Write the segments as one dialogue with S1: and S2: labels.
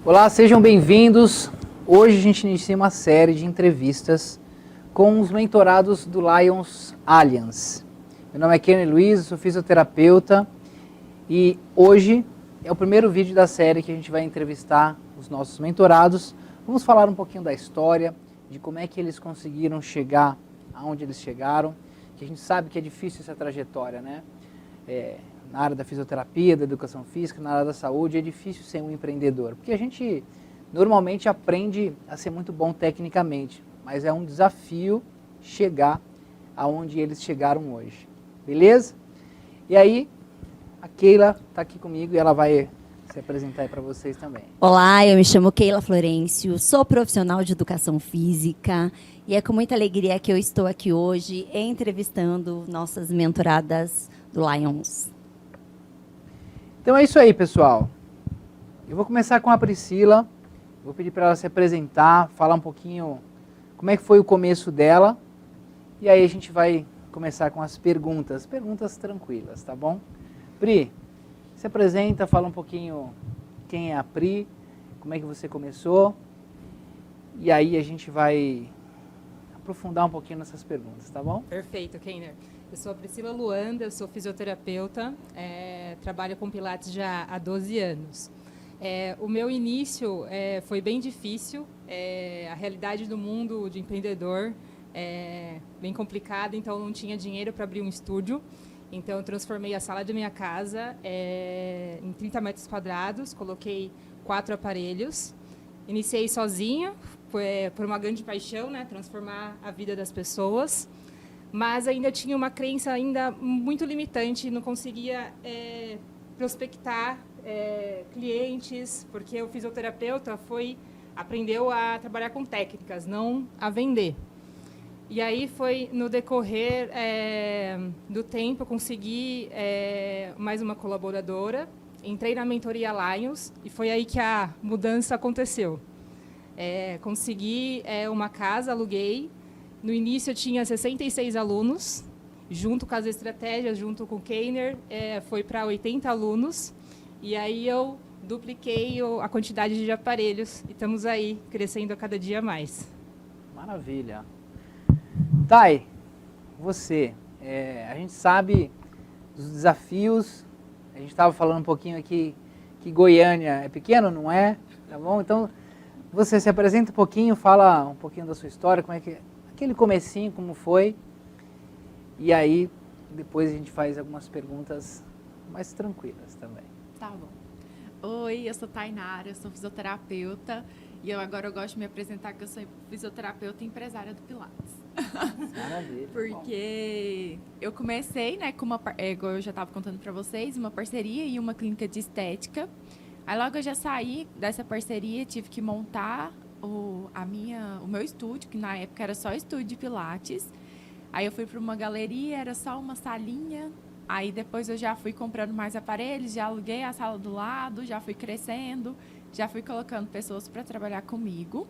S1: Olá, sejam bem-vindos. Hoje a gente inicia uma série de entrevistas com os mentorados do Lions Alliance. Meu nome é Kenny Luiz, sou fisioterapeuta e hoje é o primeiro vídeo da série que a gente vai entrevistar os nossos mentorados. Vamos falar um pouquinho da história, de como é que eles conseguiram chegar aonde eles chegaram, que a gente sabe que é difícil essa trajetória, né? Na área da fisioterapia, da educação física, na área da saúde, é difícil ser um empreendedor, porque a gente normalmente aprende a ser muito bom tecnicamente, mas é um desafio chegar aonde eles chegaram hoje, beleza? E aí, a Keila está aqui comigo e ela vai se apresentar aí para vocês também.
S2: Olá, eu me chamo Keila Florencio, sou profissional de educação física e é com muita alegria que eu estou aqui hoje entrevistando nossas mentoradas do Lions.
S1: Então é isso aí, pessoal. Eu vou começar com a Priscila, vou pedir para ela se apresentar, falar um pouquinho como é que foi o começo dela e aí a gente vai começar com as perguntas tranquilas, tá bom? Pri, se apresenta, fala um pouquinho quem é a Pri, como é que você começou e aí a gente vai aprofundar um pouquinho nessas perguntas, tá bom?
S3: Perfeito, Kenner. Eu sou a Priscila Luanda, eu sou fisioterapeuta, trabalho com Pilates já há 12 anos. O meu início foi bem difícil, a realidade do mundo de empreendedor é bem complicada, então eu não tinha dinheiro para abrir um estúdio. Então eu transformei a sala da minha casa em 30 metros quadrados, coloquei 4 aparelhos, iniciei sozinha, por uma grande paixão, né, transformar a vida das pessoas. Mas ainda tinha uma crença ainda muito limitante, não conseguia prospectar clientes, porque o fisioterapeuta aprendeu a trabalhar com técnicas, não a vender. E aí foi no decorrer do tempo, eu consegui mais uma colaboradora, entrei na mentoria Lions e foi aí que a mudança aconteceu. Consegui uma casa, aluguei. No início eu tinha 66 alunos, junto com as estratégias, junto com o Kenner, foi para 80 alunos. E aí eu dupliquei a quantidade de aparelhos e estamos aí crescendo a cada dia mais.
S1: Maravilha. Thay, você, a gente sabe dos desafios, a gente estava falando um pouquinho aqui que Goiânia é pequeno, não é? Tá bom? Então, você se apresenta um pouquinho, fala um pouquinho da sua história, como é que aquele comecinho, como foi, e aí depois a gente faz algumas perguntas mais tranquilas também.
S4: Tá bom. Oi, eu sou Tainara, eu sou fisioterapeuta e agora eu gosto de me apresentar que eu sou fisioterapeuta e empresária do Pilates.
S1: Maravilha.
S4: Porque eu comecei, né, com igual eu já estava contando para vocês, uma parceria e uma clínica de estética. Aí logo eu já saí dessa parceria, tive que montar o meu estúdio, que na época era só estúdio de Pilates. Aí eu fui para uma galeria, era só uma salinha. Aí depois eu já fui comprando mais aparelhos, já aluguei a sala do lado, já fui crescendo, já fui colocando pessoas para trabalhar comigo.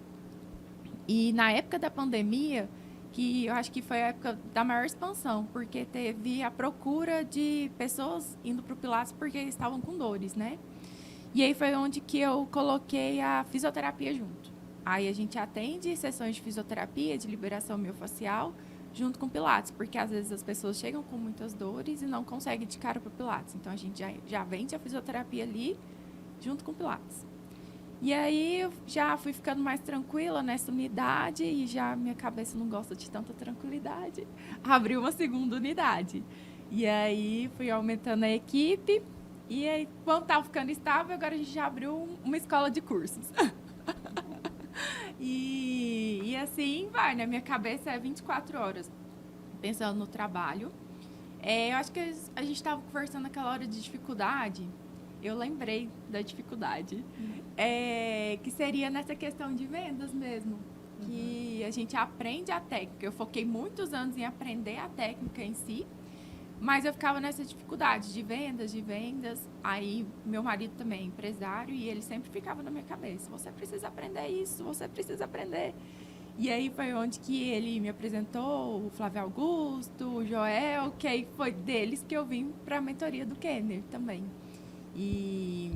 S4: E na época da pandemia, que eu acho que foi a época da maior expansão, porque teve a procura de pessoas indo para o Pilates porque estavam com dores, né? E aí foi onde que eu coloquei a fisioterapia junto. Aí a gente atende sessões de fisioterapia, de liberação miofascial, junto com Pilates, porque às vezes as pessoas chegam com muitas dores e não conseguem de cara para o Pilates. Então a gente já vende a fisioterapia ali, junto com Pilates. E aí eu já fui ficando mais tranquila nessa unidade e já minha cabeça não gosta de tanta tranquilidade. Abri uma segunda unidade. E aí fui aumentando a equipe e aí, quando estava ficando estável, agora a gente já abriu uma escola de cursos. E assim vai, né? Minha cabeça é 24 horas pensando no trabalho. Eu acho que a gente estava conversando naquela hora de dificuldade. Eu lembrei da dificuldade. Que seria nessa questão de vendas mesmo. Que a gente aprende a técnica. Eu foquei muitos anos em aprender a técnica em si. Mas eu ficava nessa dificuldade de vendas. Aí, meu marido também é empresário e ele sempre ficava na minha cabeça. Você precisa aprender isso, você precisa aprender. E aí foi onde que ele me apresentou o Flávio Augusto, o Joel, que aí foi deles que eu vim para a mentoria do Kenner também. E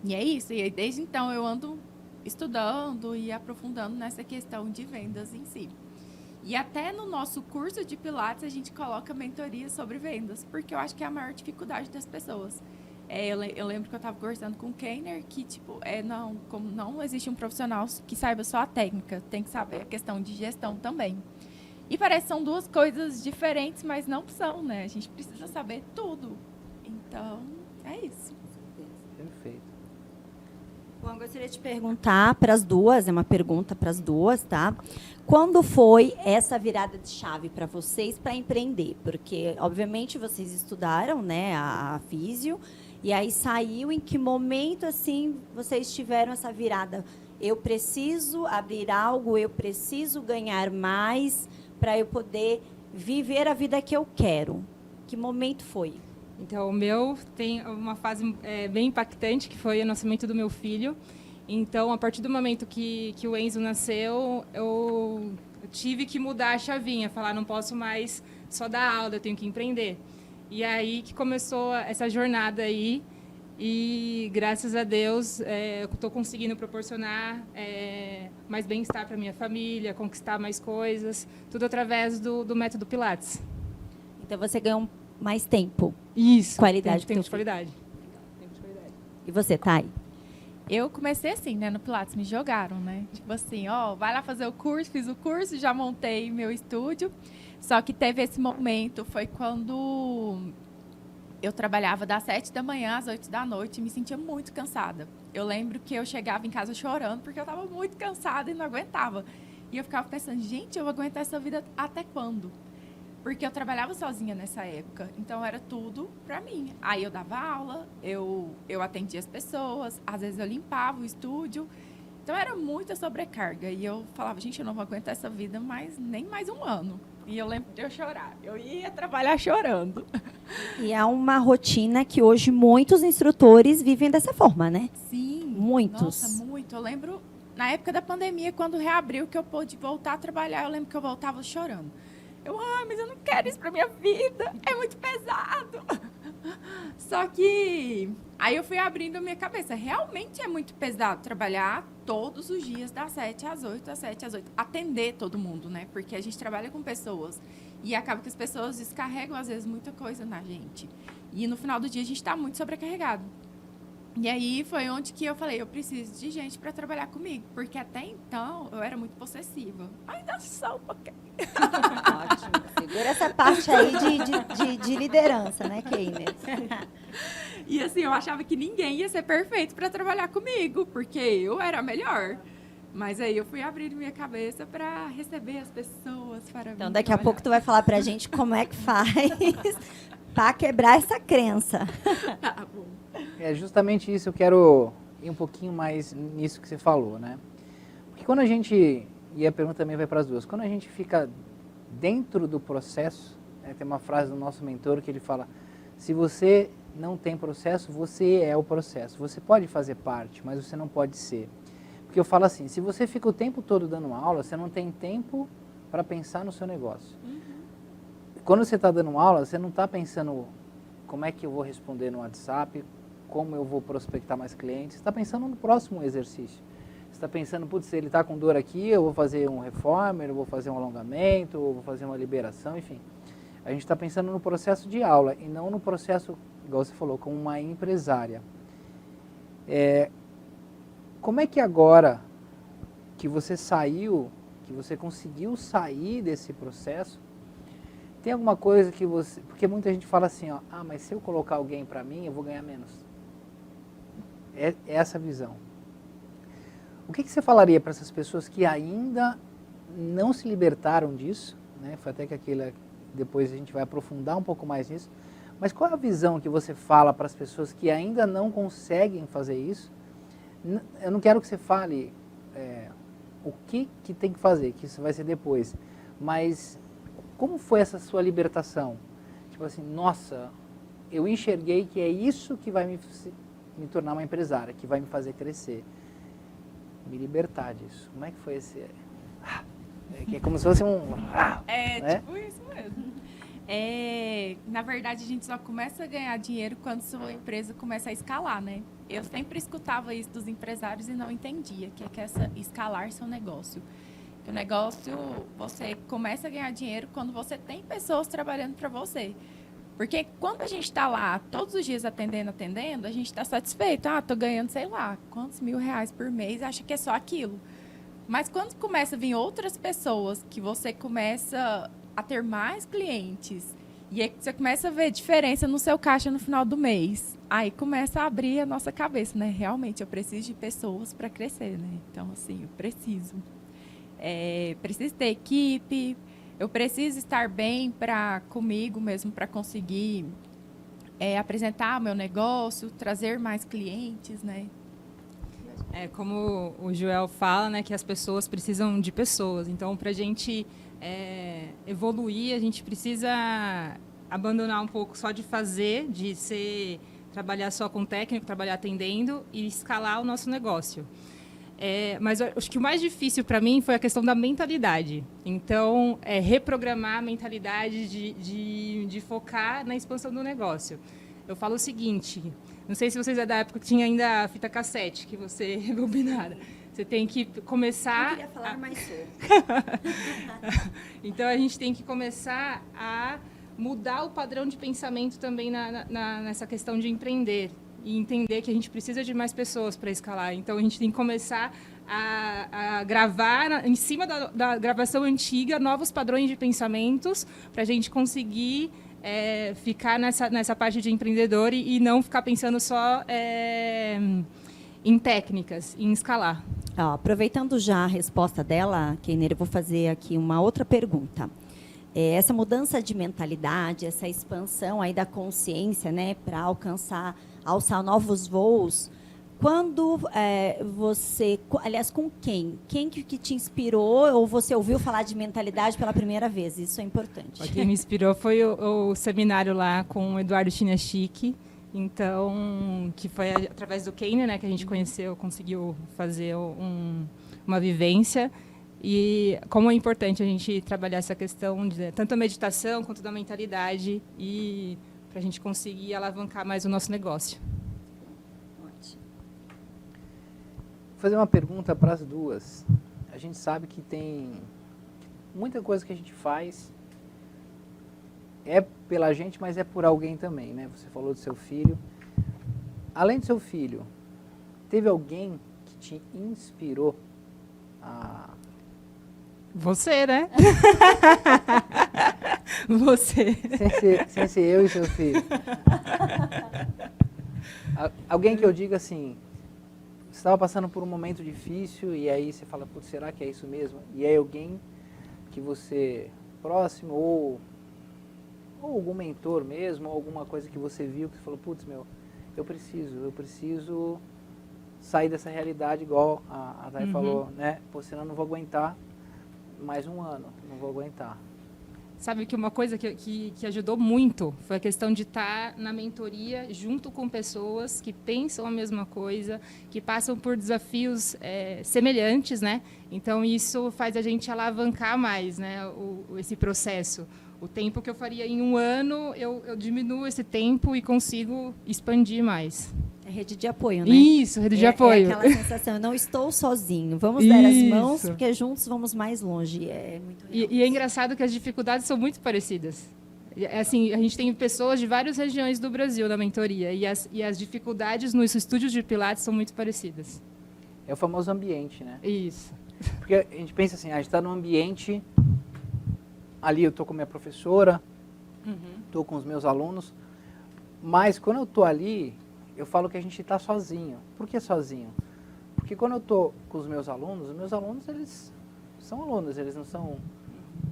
S4: E é isso. E aí, desde então eu ando estudando e aprofundando nessa questão de vendas em si. E até no nosso curso de Pilates a gente coloca mentoria sobre vendas, porque eu acho que é a maior dificuldade das pessoas. Eu lembro que eu estava conversando com o Keiner que, tipo, como não existe um profissional que saiba só a técnica, tem que saber a questão de gestão também. E parece que são duas coisas diferentes, mas não são, né? A gente precisa saber tudo. Então, é isso.
S1: Perfeito.
S2: Bom, eu gostaria de perguntar para as duas, é uma pergunta para as duas, tá? Quando foi essa virada de chave para vocês para empreender? Porque, obviamente, vocês estudaram, né, a físio, e aí saiu, em que momento, assim, vocês tiveram essa virada? Eu preciso abrir algo, eu preciso ganhar mais para eu poder viver a vida que eu quero. Que momento foi?
S3: Então, o meu tem uma fase bem impactante, que foi o nascimento do meu filho. Então, a partir do momento que o Enzo nasceu, eu tive que mudar a chavinha, falar, não posso mais só dar aula, eu tenho que empreender. E aí que começou essa jornada aí, e graças a Deus eu estou conseguindo proporcionar mais bem-estar para minha família, conquistar mais coisas, tudo através do método Pilates.
S2: Então, você ganhou mais tempo.
S3: Isso.
S2: Qualidade.
S3: Tempo de qualidade. Tempo de qualidade.
S2: E você, Thay?
S4: Eu comecei assim, né, no Pilates, me jogaram, né? Tipo assim, vai lá fazer o curso, fiz o curso, já montei meu estúdio. Só que teve esse momento, foi quando eu trabalhava das 7 da manhã às 8 da noite e me sentia muito cansada. Eu lembro que eu chegava em casa chorando porque eu estava muito cansada e não aguentava. E eu ficava pensando, gente, eu vou aguentar essa vida até quando? Porque eu trabalhava sozinha nessa época, então era tudo para mim. Aí eu dava aula, eu atendia as pessoas, às vezes eu limpava o estúdio. Então era muita sobrecarga. E eu falava, gente, eu não vou aguentar essa vida nem mais um ano. E eu lembro de eu chorar. Eu ia trabalhar chorando.
S2: E é uma rotina que hoje muitos instrutores vivem dessa forma, né?
S4: Sim.
S2: Muitos.
S4: Nossa, muito. Eu lembro, na época da pandemia, quando reabriu, que eu pude voltar a trabalhar, eu lembro que eu voltava chorando. Mas eu não quero isso pra minha vida. É muito pesado. Só que aí eu fui abrindo a minha cabeça. Realmente é muito pesado trabalhar todos os dias, das 7 às 8, das 7 às 8. Atender todo mundo, né? Porque a gente trabalha com pessoas. E acaba que as pessoas descarregam, às vezes, muita coisa na gente. E no final do dia a gente tá muito sobrecarregado. E aí foi onde que eu falei, eu preciso de gente para trabalhar comigo. Porque até então eu era muito possessiva. Ainda sou um pouquinho.
S2: Ótimo. Segura essa parte aí de liderança, né, Keiner?
S4: E assim, eu achava que ninguém ia ser perfeito para trabalhar comigo, porque eu era a melhor. Mas aí eu fui abrindo minha cabeça para receber as pessoas para
S2: Então, daqui a pouco tu vai falar pra gente como é que faz para quebrar essa crença.
S4: Tá bom.
S1: É justamente isso, eu quero ir um pouquinho mais nisso que você falou, né? Porque quando a gente, e a pergunta também vai para as duas, quando a gente fica dentro do processo, né, tem uma frase do nosso mentor que ele fala, se você não tem processo, você é o processo. Você pode fazer parte, mas você não pode ser. Porque eu falo assim, se você fica o tempo todo dando aula, você não tem tempo para pensar no seu negócio. Quando você está dando aula, você não está pensando como é que eu vou responder no WhatsApp, como eu vou prospectar mais clientes, você está pensando no próximo exercício. Você está pensando, putz, ele está com dor aqui, eu vou fazer um reformer, eu vou fazer um alongamento, eu vou fazer uma liberação, enfim. A gente está pensando no processo de aula e não no processo, igual você falou, como uma empresária. Como é que agora que você saiu, que você conseguiu sair desse processo, tem alguma coisa que você... Porque muita gente fala assim, ó, mas se eu colocar alguém para mim, eu vou ganhar menos. É essa visão. O que você falaria para essas pessoas que ainda não se libertaram disso, né? Foi até que depois a gente vai aprofundar um pouco mais nisso, mas qual é a visão que você fala para as pessoas que ainda não conseguem fazer isso? Eu não quero que você fale o que tem que fazer, que isso vai ser depois, mas como foi essa sua libertação? Tipo assim, nossa, eu enxerguei que é isso que vai me tornar uma empresária, que vai me fazer crescer. Me libertar disso. Como é que foi esse... É como se fosse um... né?
S4: Tipo isso mesmo. Na verdade, a gente só começa a ganhar dinheiro quando sua empresa começa a escalar, né? eu sempre escutava isso dos empresários e não entendia, que é que escalar seu negócio. Que o negócio, você começa a ganhar dinheiro quando você tem pessoas trabalhando para você. Porque quando a gente está lá todos os dias atendendo, a gente está satisfeito. Ah, estou ganhando, sei lá, quantos R$1.000 por mês, acha que é só aquilo. Mas quando começa a vir outras pessoas, que você começa a ter mais clientes, e aí você começa a ver diferença no seu caixa no final do mês, aí começa a abrir a nossa cabeça, né? Realmente, eu preciso de pessoas para crescer, né? Então, assim, eu preciso. Preciso ter equipe, eu preciso estar bem comigo mesmo para conseguir apresentar meu negócio, trazer mais clientes, né?
S3: Como o Joel fala, né, que as pessoas precisam de pessoas. Então, para a gente evoluir, a gente precisa abandonar um pouco só de fazer, trabalhar só com técnico, trabalhar atendendo e escalar o nosso negócio. Mas eu acho que o mais difícil para mim foi a questão da mentalidade. Então, reprogramar a mentalidade de focar na expansão do negócio. Eu falo o seguinte, não sei se vocês é da época que tinha ainda a fita cassete, que você rebobinava. Você tem que começar...
S2: Eu queria falar mais sobre.
S3: Então, a gente tem que começar a mudar o padrão de pensamento também nessa questão de empreender. E entender que a gente precisa de mais pessoas para escalar. Então, a gente tem que começar a gravar, em cima da gravação antiga, novos padrões de pensamentos, para a gente conseguir ficar nessa parte de empreendedor e não ficar pensando só em técnicas, em escalar.
S2: Aproveitando já a resposta dela, Keiner, eu vou fazer aqui uma outra pergunta. Essa mudança de mentalidade, essa expansão aí da consciência, né, para alçar novos voos, quando aliás, com quem? Quem que te inspirou ou você ouviu falar de mentalidade pela primeira vez? Isso é importante.
S3: Quem me inspirou foi o seminário lá com o Eduardo Chinachique, então, que foi através do Keiner, né, que a gente conheceu, conseguiu fazer uma vivência. E como é importante a gente trabalhar essa questão de tanto a meditação quanto da mentalidade e para a gente conseguir alavancar mais o nosso negócio.
S2: Ótimo.
S1: Vou fazer uma pergunta para as duas. A gente sabe que tem muita coisa que a gente faz pela gente, mas é por alguém também, né? Você falou do seu filho. Além do seu filho, teve alguém que te inspirou a...
S3: Você, né? Você.
S1: Sem ser eu e seu filho. Alguém que eu diga assim, você estava passando por um momento difícil e aí você fala, putz, será que é isso mesmo? E aí alguém que você, próximo, ou algum mentor mesmo, ou alguma coisa que você viu, que você falou, putz, eu preciso sair dessa realidade, igual a Thay falou, né? Pô, senão eu não vou aguentar mais um ano, não vou aguentar.
S3: Sabe que uma coisa que ajudou muito foi a questão de estar na mentoria junto com pessoas que pensam a mesma coisa, que passam por desafios semelhantes, né? Então, isso faz a gente alavancar mais, né, esse processo. O tempo que eu faria em um ano, eu diminuo esse tempo e consigo expandir mais.
S2: É rede de apoio, né?
S3: Isso, rede de apoio.
S2: É aquela sensação, eu não estou sozinho. Vamos dar as mãos, porque juntos vamos mais longe. É muito real.
S3: E é engraçado que as dificuldades são muito parecidas. Assim, a gente tem pessoas de várias regiões do Brasil na mentoria, e as dificuldades nos estúdios de Pilates são muito parecidas.
S1: É o famoso ambiente, né?
S3: Isso.
S1: Porque a gente pensa assim, a gente está num ambiente, ali eu estou com a minha professora, estou com os meus alunos, mas quando eu estou ali, eu falo que a gente está sozinho. Por que sozinho? Porque quando eu estou com os meus alunos, eles são alunos, eles não são...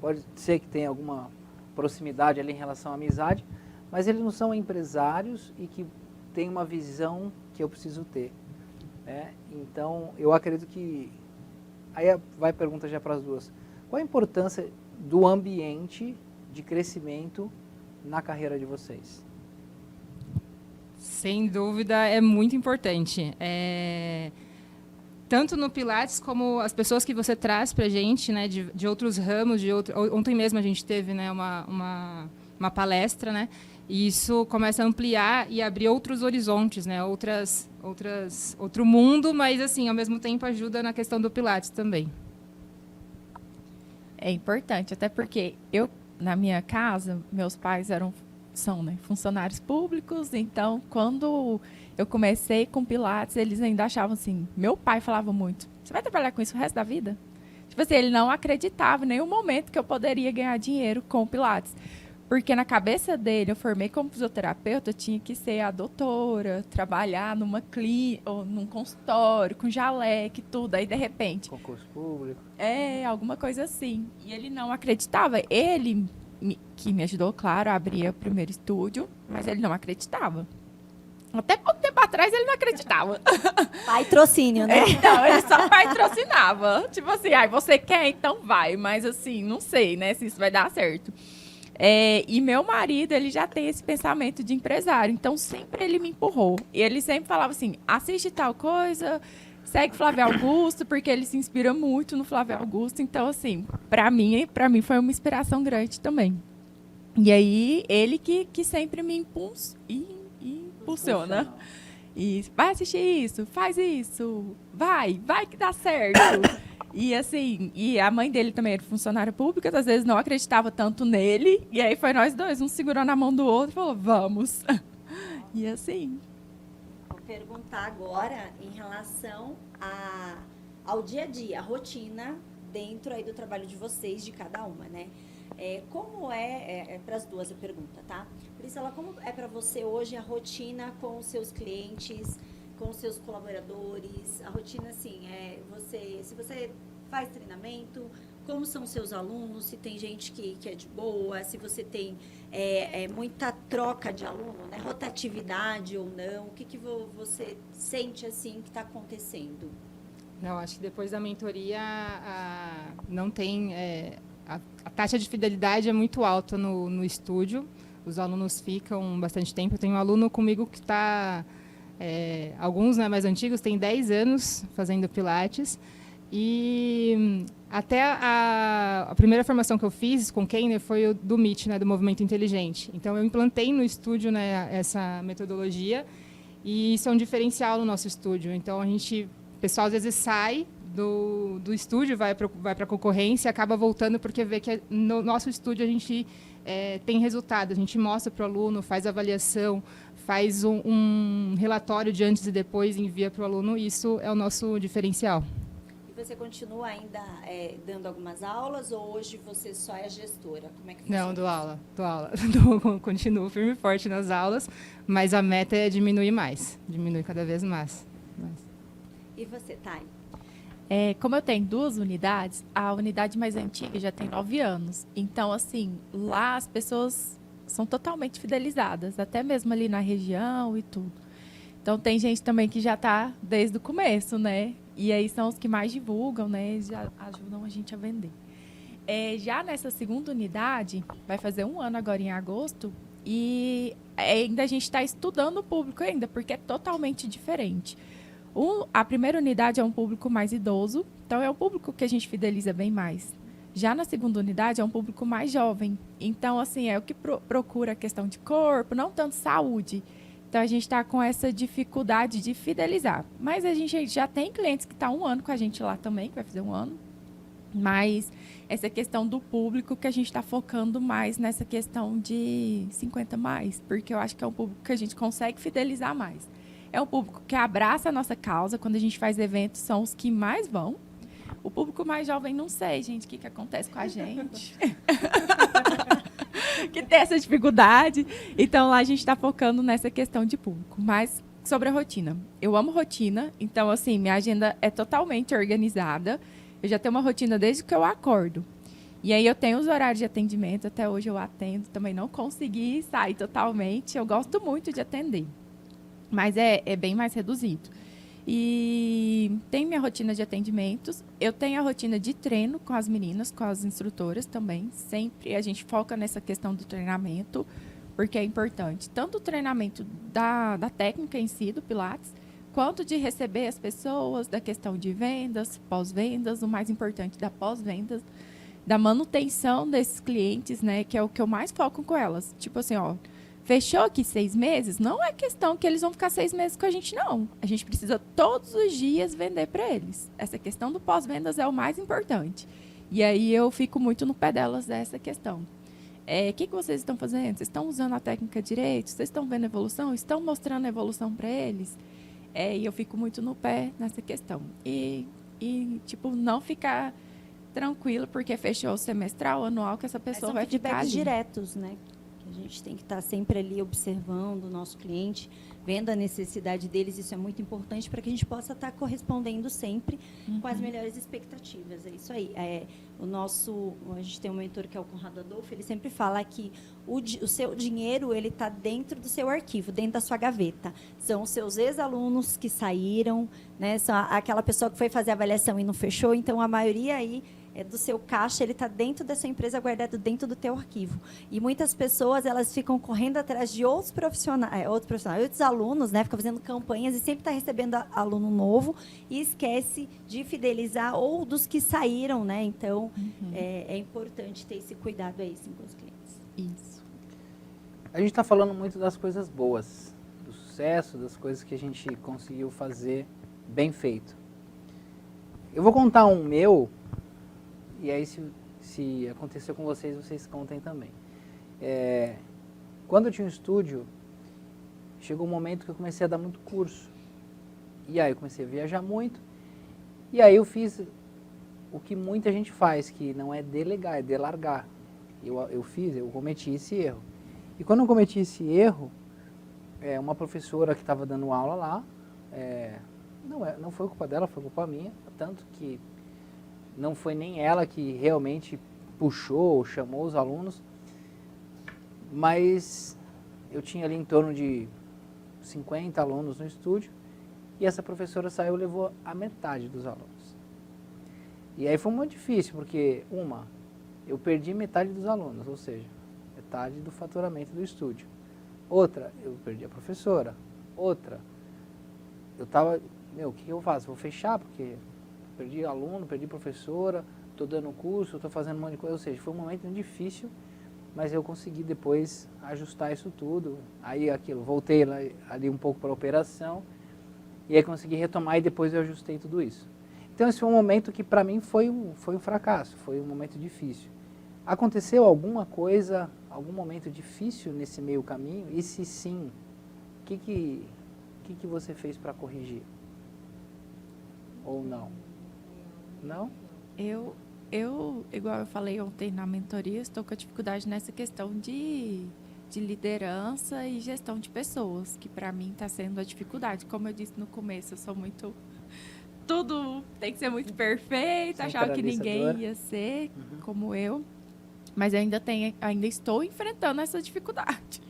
S1: Pode ser que tenha alguma proximidade ali em relação à amizade, mas eles não são empresários e que têm uma visão que eu preciso ter, né? Então, eu acredito que... Aí vai a pergunta já para as duas. Qual a importância do ambiente de crescimento na carreira de vocês?
S3: Sem dúvida, é muito importante. Tanto no Pilates, como as pessoas que você traz para a gente, né, de outros ramos. Ontem mesmo a gente teve, né, uma uma palestra, né? E isso começa a ampliar e abrir outros horizontes, né? Outro mundo, mas assim, ao mesmo tempo ajuda na questão do Pilates também.
S4: É importante, até porque na minha casa, meus pais são, né, funcionários públicos, então quando eu comecei com Pilates, eles ainda achavam assim, meu pai falava muito, você vai trabalhar com isso o resto da vida? Tipo assim, ele não acreditava em nenhum momento que eu poderia ganhar dinheiro com Pilates. Porque na cabeça dele, eu formei como fisioterapeuta, eu tinha que ser a doutora, trabalhar numa clínica, ou num consultório, com jaleque, tudo. Aí, de repente...
S1: Concurso público.
S4: Alguma coisa assim. E ele não acreditava. Ele, que me ajudou, claro, a abrir o primeiro estúdio, mas ele não acreditava. Até pouco tempo atrás, ele não acreditava.
S2: Patrocínio, né?
S4: Não, ele só patrocinava. Tipo assim, você quer, então vai. Mas assim, não sei, né, se isso vai dar certo. E meu marido, ele já tem esse pensamento de empresário, então sempre ele me empurrou. E ele sempre falava assim, assiste tal coisa, segue Flávio Augusto, porque ele se inspira muito no Flávio Augusto. Então, assim, para mim foi uma inspiração grande também. E aí, ele que sempre me impulsiona. E vai assistir isso, faz isso, vai que dá certo. E assim, a mãe dele também era funcionária pública, às vezes não acreditava tanto nele. E aí foi nós dois, um segurou na mão do outro e falou, vamos. E assim.
S2: Vou perguntar agora em relação ao dia a dia, a rotina dentro aí do trabalho de vocês, de cada uma, né? Como para as duas a pergunta, tá? Priscila, como é para você hoje a rotina com os seus clientes, com os seus colaboradores? A rotina, assim, se você faz treinamento, como são seus alunos, se tem gente que é de boa, se você tem muita troca de aluno, né? Rotatividade ou não, o que você sente, assim, que está acontecendo?
S3: Não, acho que depois da mentoria não tem... a taxa de fidelidade é muito alta no estúdio, os alunos ficam bastante tempo. Eu tenho um aluno comigo que está... alguns, né, mais antigos têm 10 anos fazendo Pilates, e até a primeira formação que eu fiz com Keiner foi do MIT, né, do Movimento Inteligente. Então eu implantei no estúdio, né, essa metodologia, e isso é um diferencial no nosso estúdio. Então o pessoal às vezes sai do estúdio, vai para a concorrência e acaba voltando porque vê que no nosso estúdio a gente tem resultado, a gente mostra para o aluno, faz avaliação, faz um relatório de antes e depois, envia para o aluno, e isso é o nosso diferencial.
S2: E você continua ainda dando algumas aulas ou hoje você só é gestora? Como é que funciona?
S3: Não, dou aula. Continuo firme e forte nas aulas, mas a meta é diminuir cada vez mais.
S2: E você, Thay?
S4: Como eu tenho 2 unidades, a unidade mais antiga já tem 9 anos. Então, assim, lá as pessoas são totalmente fidelizadas, até mesmo ali na região e tudo. Então, tem gente também que já está desde o começo, né? E aí são os que mais divulgam, né? Eles já ajudam a gente a vender. Já nessa segunda unidade, vai fazer 1 ano agora em agosto, e ainda a gente está estudando o público ainda, porque é totalmente diferente. A primeira unidade é um público mais idoso, então é um público que a gente fideliza bem mais. Já na segunda unidade é um público mais jovem. Então, assim, é o que procura a questão de corpo, não tanto saúde. Então, a gente está com essa dificuldade de fidelizar. Mas a gente já tem clientes que estão 1 ano com a gente lá também, que vai fazer 1 ano. Mas essa questão do público que a gente está focando mais nessa questão de 50 mais, porque eu acho que é um público que a gente consegue fidelizar mais. É um público que abraça a nossa causa. Quando a gente faz eventos, são os que mais vão. O público mais jovem, não sei, gente, o que acontece com a gente. Que tem essa dificuldade. Então, lá a gente está focando nessa questão de público. Mas sobre a rotina. Eu amo rotina. Então, assim, minha agenda é totalmente organizada. Eu já tenho uma rotina desde que eu acordo. E aí eu tenho os horários de atendimento. Até hoje eu atendo. Também não consegui sair totalmente. Eu gosto muito de atender. Mas é bem mais reduzido. E tem minha rotina de atendimentos. Eu tenho a rotina de treino com as meninas, com as instrutoras também. Sempre a gente foca nessa questão do treinamento, porque é importante. Tanto o treinamento da técnica em si, do Pilates, quanto de receber as pessoas, da questão de vendas, pós-vendas, o mais importante da pós-vendas. da manutenção desses clientes, né? Que é o que eu mais foco com elas. Tipo assim, ó, fechou aqui 6 meses, não é questão que eles vão ficar 6 meses com a gente, não. A gente precisa todos os dias vender para eles. Essa questão do pós-vendas é o mais importante. E aí eu fico muito no pé delas dessa questão. O que vocês estão fazendo? Vocês estão usando a técnica direito? Vocês estão vendo a evolução? Estão mostrando a evolução para eles? E eu fico muito no pé nessa questão. E, tipo, não ficar tranquilo porque fechou o semestral, anual, que essa pessoa vai ficar ali.
S2: Feedbacks diretos, né? Que a gente tem que estar sempre ali observando o nosso cliente, vendo a necessidade deles. Isso é muito importante para que a gente possa estar correspondendo sempre com as melhores expectativas. É isso aí. A gente tem um mentor que é o Conrado Adolfo, ele sempre fala que o seu dinheiro ele está dentro do seu arquivo, dentro da sua gaveta. São os seus ex-alunos que saíram, né? São aquela pessoa que foi fazer a avaliação e não fechou. Então, a maioria aí do seu caixa, ele está dentro da sua empresa, guardado dentro do teu arquivo. E muitas pessoas, elas ficam correndo atrás de outros profissionais, outros alunos, né? Ficam fazendo campanhas e sempre está recebendo aluno novo e esquece de fidelizar ou dos que saíram, né? Então, é importante ter esse cuidado aí, sim, com os clientes.
S4: Isso.
S1: A gente está falando muito das coisas boas, do sucesso, das coisas que a gente conseguiu fazer bem feito. Eu vou contar um meu, e aí se aconteceu com vocês, vocês contem também. Quando eu tinha um estúdio, chegou um momento que eu comecei a dar muito curso. E aí eu comecei a viajar muito. E aí eu fiz o que muita gente faz, que não é delegar, é delargar. Eu cometi esse erro. E quando eu cometi esse erro, uma professora que estava dando aula lá, não foi culpa dela, foi culpa minha, tanto que não foi nem ela que realmente puxou, chamou os alunos, mas eu tinha ali em torno de 50 alunos no estúdio, e essa professora saiu e levou a metade dos alunos. E aí foi muito difícil, porque, eu perdi metade dos alunos, ou seja, metade do faturamento do estúdio. Outra, eu perdi a professora. Outra, eu estava, o que eu faço? Vou fechar, porque perdi aluno, perdi professora, estou dando curso, estou fazendo um monte de coisa. Ou seja, foi um momento muito difícil, mas eu consegui depois ajustar isso tudo. Aí voltei ali um pouco para a operação, e aí consegui retomar e depois eu ajustei tudo isso. Então esse foi um momento que para mim foi um fracasso, foi um momento difícil. Aconteceu alguma coisa, algum momento difícil nesse meio caminho? E se sim, o que você fez para corrigir? Ou não? Não?
S4: Eu, igual eu falei ontem na mentoria, estou com a dificuldade nessa questão de liderança e gestão de pessoas, que para mim está sendo a dificuldade. Como eu disse no começo, eu sou muito... Tudo tem que ser muito perfeito, achava que ninguém ia ser como eu. Mas eu ainda estou enfrentando essa dificuldade.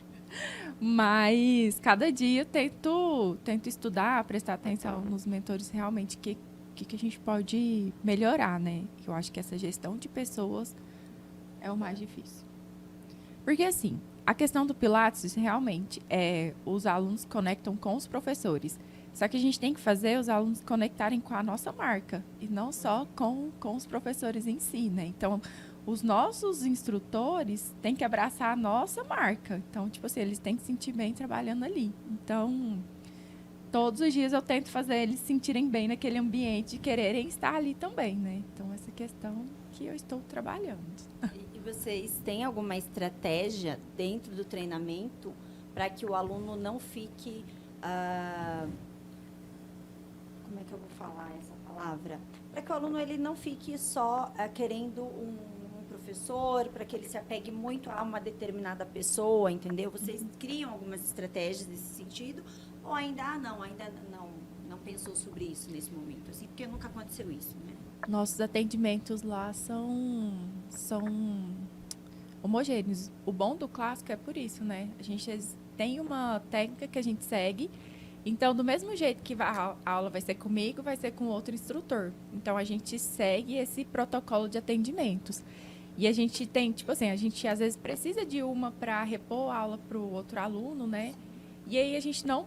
S4: Mas cada dia eu tento estudar, prestar atenção nos mentores realmente, que a gente pode melhorar, né? Eu acho que essa gestão de pessoas é o mais difícil. Porque, assim, a questão do Pilates, realmente, os alunos conectam com os professores. Só que a gente tem que fazer os alunos conectarem com a nossa marca, e não só com os professores em si, né? Então, os nossos instrutores têm que abraçar a nossa marca. Então, tipo assim, eles têm que se sentir bem trabalhando ali. Então, todos os dias eu tento fazer eles se sentirem bem naquele ambiente e quererem estar ali também, né? Então, essa questão que eu estou trabalhando.
S2: E vocês têm alguma estratégia dentro do treinamento para que o aluno não fique... como é que eu vou falar essa palavra? Para que o aluno ele não fique só querendo um professor, para que ele se apegue muito a uma determinada pessoa, entendeu? Vocês criam algumas estratégias nesse sentido? Ou ainda não pensou sobre isso nesse momento? Assim, porque nunca aconteceu isso, né?
S4: Nossos atendimentos lá são homogêneos. O bom do clássico é por isso, né? A gente tem uma técnica que a gente segue. Então, do mesmo jeito que a aula vai ser comigo, vai ser com outro instrutor. Então, a gente segue esse protocolo de atendimentos. E a gente tem, tipo assim, a gente às vezes precisa de uma para repor a aula para o outro aluno, né? E aí eles não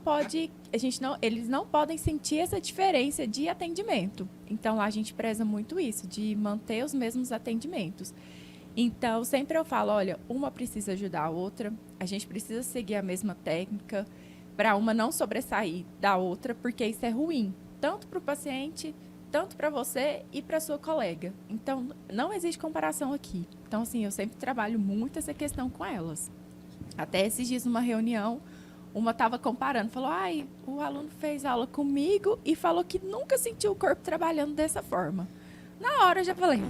S4: podem sentir essa diferença de atendimento. Então lá a gente preza muito isso, de manter os mesmos atendimentos. Então sempre eu falo, olha, uma precisa ajudar a outra, a gente precisa seguir a mesma técnica para uma não sobressair da outra, porque isso é ruim, tanto para o paciente, tanto para você e para sua colega. Então não existe comparação aqui. Então assim, eu sempre trabalho muito essa questão com elas. Até esses dias numa reunião, uma estava comparando, falou, ai, o aluno fez aula comigo e falou que nunca sentiu o corpo trabalhando dessa forma. Na hora eu já falei,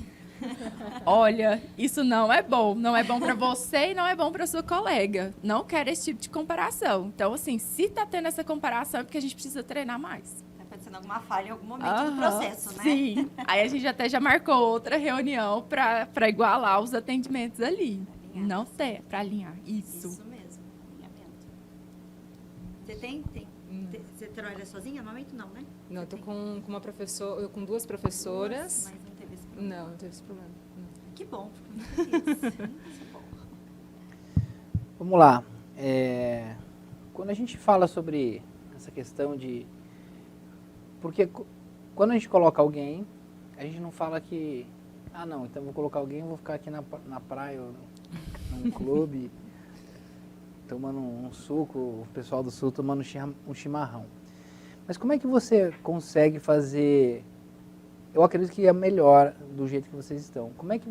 S4: olha, isso não é bom para você e não é bom para sua colega. Não quero esse tipo de comparação. Então, assim, se está tendo essa comparação é porque a gente precisa treinar mais.
S2: Está acontecendo alguma falha em algum momento do processo, né?
S4: Sim. Aí a gente até já marcou outra reunião para igualar os atendimentos ali. Não tem, para alinhar. Isso
S2: mesmo, alinhamento. Você trabalha sozinha? No momento não, né?
S3: Não, estou com uma professora, com duas professoras.
S2: Mas não teve esse problema.
S3: Não teve esse problema. Não.
S2: Que bom, fico muito feliz. Isso é bom.
S1: Vamos lá. Quando a gente fala sobre essa questão de... Porque quando a gente coloca alguém, a gente não fala que... Ah, não, então vou colocar alguém e vou ficar aqui na praia ou num clube tomando um suco, o pessoal do sul tomando um chimarrão. Mas como é que você consegue fazer... Eu acredito que é melhor do jeito que vocês estão. Como é que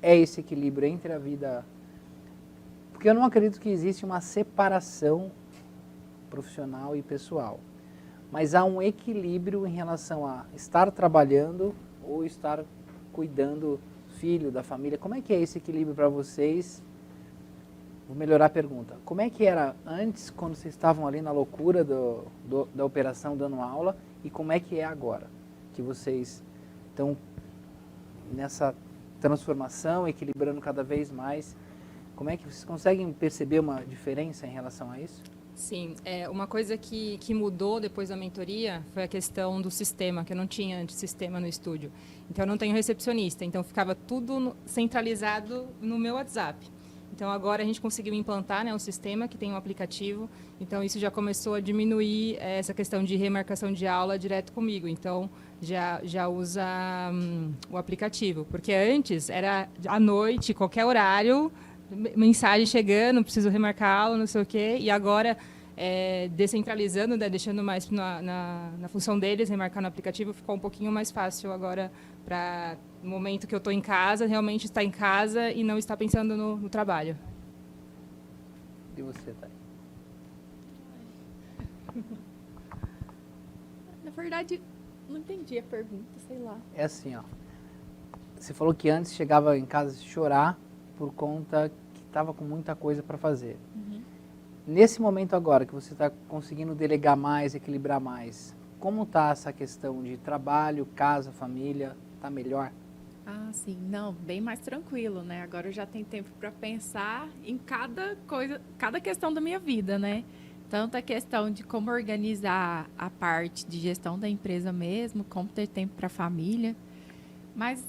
S1: é esse equilíbrio entre a vida... Porque eu não acredito que existe uma separação profissional e pessoal. Mas há um equilíbrio em relação a estar trabalhando ou estar cuidando do filho, da família. Como é que é esse equilíbrio para vocês? Vou melhorar a pergunta. Como é que era antes, quando vocês estavam ali na loucura da operação dando aula, e como é que é agora? Que vocês estão nessa transformação, equilibrando cada vez mais. Como é que vocês conseguem perceber uma diferença em relação a isso?
S3: Sim, uma coisa que mudou depois da mentoria foi a questão do sistema, que eu não tinha antes sistema no estúdio. Então, eu não tenho recepcionista, então ficava tudo centralizado no meu WhatsApp. Então, agora a gente conseguiu implantar, né, um sistema que tem um aplicativo, então isso já começou a diminuir essa questão de remarcação de aula direto comigo. Então, já usa o aplicativo, porque antes era à noite, qualquer horário, mensagem chegando, preciso remarcar a aula, não sei o quê, e agora, descentralizando, né, deixando mais na função deles, remarcar no aplicativo, ficou um pouquinho mais fácil agora, para no momento que eu estou em casa, realmente estar em casa e não estar pensando no trabalho.
S1: E você, Thay?
S4: Na verdade, não entendi a pergunta, sei lá.
S1: É assim, ó. Você falou que antes chegava em casa a chorar por conta que estava com muita coisa para fazer.
S4: Uhum.
S1: Nesse momento agora, que você está conseguindo delegar mais, equilibrar mais, como está essa questão de trabalho, casa, família? Está melhor?
S4: Ah, sim. Não, bem mais tranquilo, né? Agora eu já tenho tempo para pensar em cada coisa, cada questão da minha vida, né? Tanto a questão de como organizar a parte de gestão da empresa mesmo, como ter tempo para a família. Mas,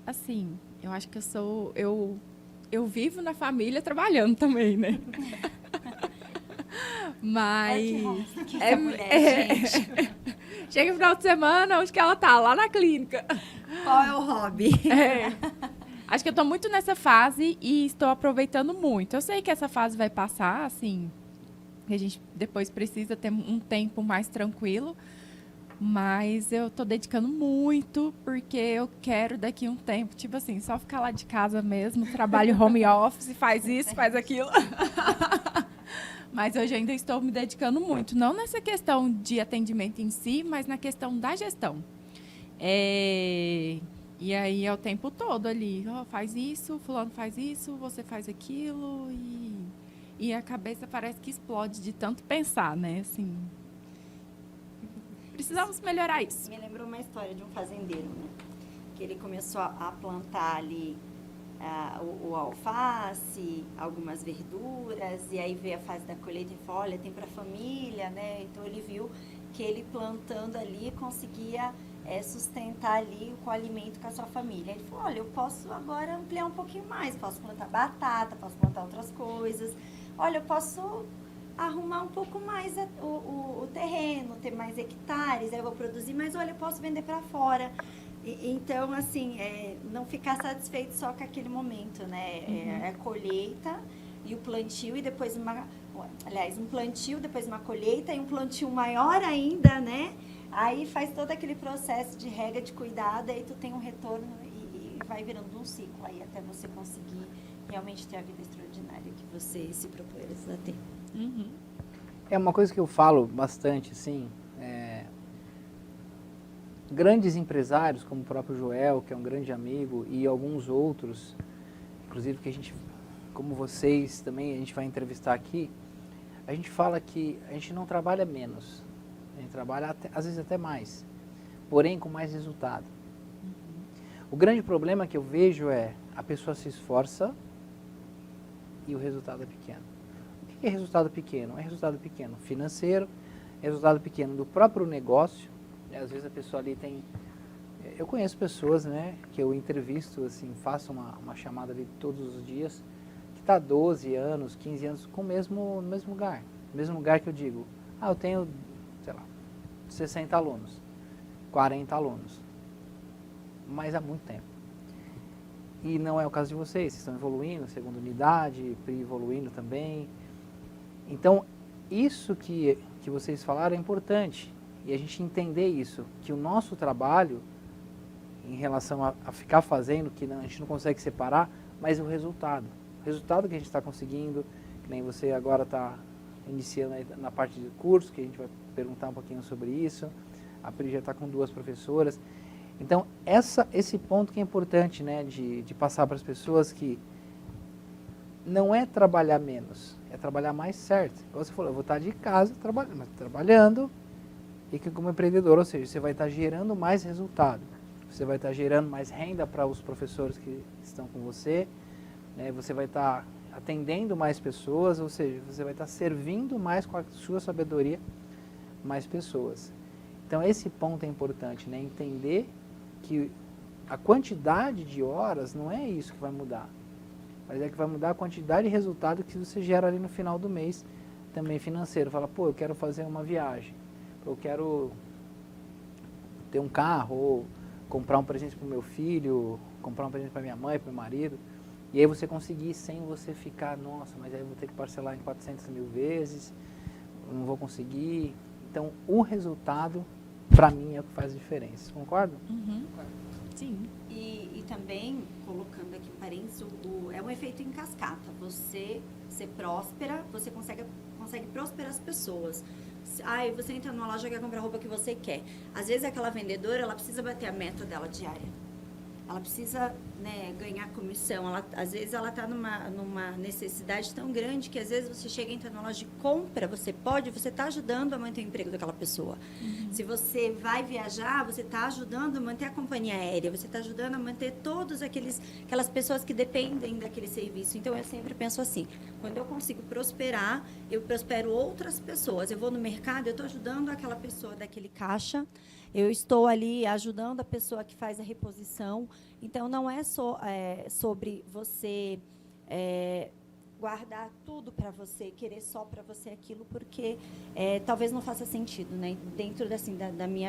S4: assim, eu acho que eu vivo na família trabalhando também, né? Mas...
S2: que mulher, gente.
S4: Chega no final de semana, onde que ela tá? Lá na clínica.
S2: Qual é o hobby?
S4: Acho que eu tô muito nessa fase e estou aproveitando muito. Eu sei que essa fase vai passar, assim, que a gente depois precisa ter um tempo mais tranquilo, mas eu tô dedicando muito porque eu quero daqui um tempo, tipo assim, só ficar lá de casa mesmo, trabalho home office, faz isso, faz aquilo. Mas hoje ainda estou me dedicando muito, não nessa questão de atendimento em si, mas na questão da gestão. E aí é o tempo todo ali, faz isso, fulano faz isso, você faz aquilo, e a cabeça parece que explode de tanto pensar, né? Assim, precisamos melhorar isso.
S2: Me lembrou uma história de um fazendeiro, né? Que ele começou a plantar ali o alface, algumas verduras, e aí veio a fase da colheita e falou, olha, tem para a família, né? Então ele viu que ele plantando ali conseguia sustentar ali com o alimento com a sua família. Ele falou, olha, eu posso agora ampliar um pouquinho mais, posso plantar batata, posso plantar outras coisas, olha, eu posso arrumar um pouco mais o terreno, ter mais hectares, aí eu vou produzir, mas olha, eu posso vender para fora. Então, assim, não ficar satisfeito só com aquele momento, né? É a colheita e o plantio e depois um plantio, depois uma colheita e um plantio maior ainda, né? Aí faz todo aquele processo de rega, de cuidado, aí tu tem um retorno e vai virando um ciclo aí até você conseguir realmente ter a vida extraordinária que você se propôs a ter.
S1: É uma coisa que eu falo bastante, assim, grandes empresários, como o próprio Joel, que é um grande amigo, e alguns outros, inclusive que a gente, como vocês também, a gente vai entrevistar aqui, a gente fala que a gente não trabalha menos, a gente trabalha às vezes até mais, porém com mais resultado. O grande problema que eu vejo é a pessoa se esforça e o resultado é pequeno. O que é resultado pequeno? É resultado pequeno financeiro, é resultado pequeno do próprio negócio. Às vezes a pessoa ali tem... Eu conheço pessoas, né, que eu entrevisto, assim, faço uma chamada ali todos os dias, que está 12 anos, 15 anos no mesmo lugar. No mesmo lugar que eu digo, eu tenho, sei lá, 60 alunos, 40 alunos, mas há muito tempo. E não é o caso de vocês estão evoluindo, segunda unidade, evoluindo também. Então, isso que vocês falaram é importante. E a gente entender isso, que o nosso trabalho, em relação a ficar fazendo, que a gente não consegue separar, mas o resultado que a gente está conseguindo, que nem você agora está iniciando aí na parte de curso, que a gente vai perguntar um pouquinho sobre isso, a Pri já está com 2 professoras. Então, esse ponto que é importante, né, de passar para as pessoas que não é trabalhar menos, é trabalhar mais certo. Como você falou, eu vou estar de casa trabalhando, e que como empreendedor, ou seja, você vai estar gerando mais resultado, você vai estar gerando mais renda para os professores que estão com você, né? Você vai estar atendendo mais pessoas, ou seja, você vai estar servindo mais com a sua sabedoria mais pessoas. Então esse ponto é importante, né? Entender que a quantidade de horas não é isso que vai mudar, mas é que vai mudar a quantidade de resultado que você gera ali no final do mês, também financeiro. Fala, pô, eu quero fazer uma viagem, eu quero ter um carro, ou comprar um presente para o meu filho, comprar um presente para minha mãe, para o meu marido, e aí você conseguir sem você ficar, nossa, mas aí eu vou ter que parcelar em 400 mil vezes, eu não vou conseguir. Então, o resultado, para mim, é o que faz a diferença. Concorda?
S4: Sim.
S2: E também, colocando aqui um parênteses, é um efeito em cascata. Você ser próspera, você consegue prosperar as pessoas. Você entra numa loja e quer comprar a roupa que você quer. Às vezes aquela vendedora, ela precisa bater a meta dela diária. Ela precisa, né, ganhar comissão. Às vezes ela está numa necessidade tão grande que às vezes você chega e entra numa loja de compra, você está ajudando a manter o emprego daquela pessoa. Se você vai viajar, você está ajudando a manter a companhia aérea, você está ajudando a manter todas aquelas pessoas que dependem daquele serviço. Então eu sempre penso assim, quando eu consigo prosperar, eu prospero outras pessoas. Eu vou no mercado, eu estou ajudando aquela pessoa daquele caixa, eu estou ali ajudando a pessoa que faz a reposição. Então, não é só sobre você guardar tudo para você, querer só para você aquilo, porque talvez não faça sentido, né? Dentro assim,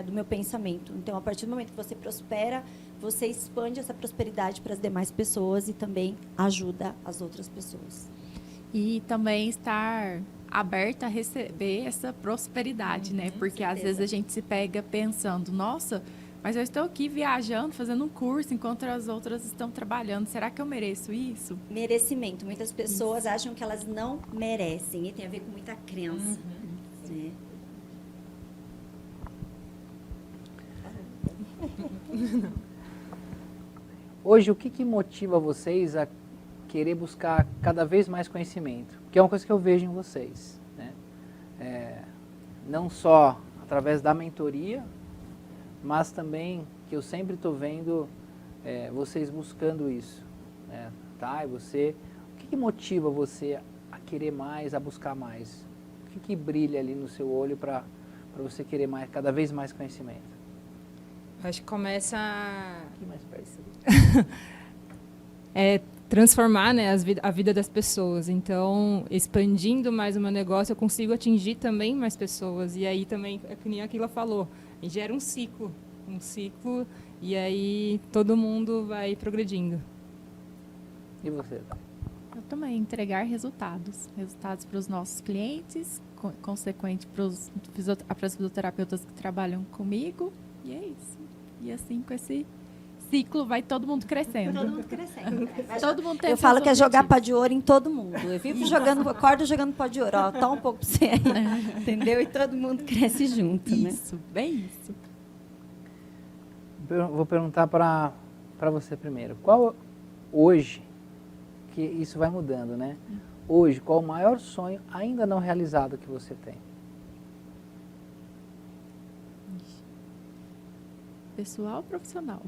S2: do meu pensamento. Então, a partir do momento que você prospera, você expande essa prosperidade para as demais pessoas e também ajuda as outras pessoas.
S4: E também estar aberta a receber essa prosperidade, né? Porque às vezes a gente se pega pensando, nossa, mas eu estou aqui viajando, fazendo um curso, enquanto as outras estão trabalhando. Será que eu mereço isso?
S2: Merecimento. Muitas pessoas acham que elas não merecem. E tem a ver com muita crença. Né?
S1: Hoje, o que motiva vocês a querer buscar cada vez mais conhecimento? Que é uma coisa que eu vejo em vocês, né? Não só através da mentoria, mas também que eu sempre estou vendo vocês buscando isso, né? Tá? E você, o que motiva você a querer mais, a buscar mais? O que brilha ali no seu olho para você querer mais, cada vez mais conhecimento?
S3: Acho que começa
S1: Aqui mais perto.
S3: transformar, né, a vida das pessoas. Então, expandindo mais o meu negócio, eu consigo atingir também mais pessoas. E aí também, é que nem aquilo falou, gera um ciclo, e aí todo mundo vai progredindo.
S1: E você?
S4: Eu também, entregar resultados para os nossos clientes, consequente para as fisioterapeutas que trabalham comigo, e é isso. E assim, com esse ciclo, vai todo mundo crescendo.
S2: Todo mundo crescendo.
S4: Todo mundo tem
S2: Eu
S4: seus
S2: falo que é jogar
S4: objetivos.
S2: pó de ouro em todo mundo. Eu vivo jogando, acordo jogando pó de ouro. Ó, toma um pouco pra você aí. Entendeu? E todo mundo cresce junto, né?
S4: Isso, bem isso.
S1: Vou perguntar para você primeiro. Qual hoje, que isso vai mudando, né? Hoje, qual o maior sonho ainda não realizado que você tem?
S4: Pessoal ou profissional?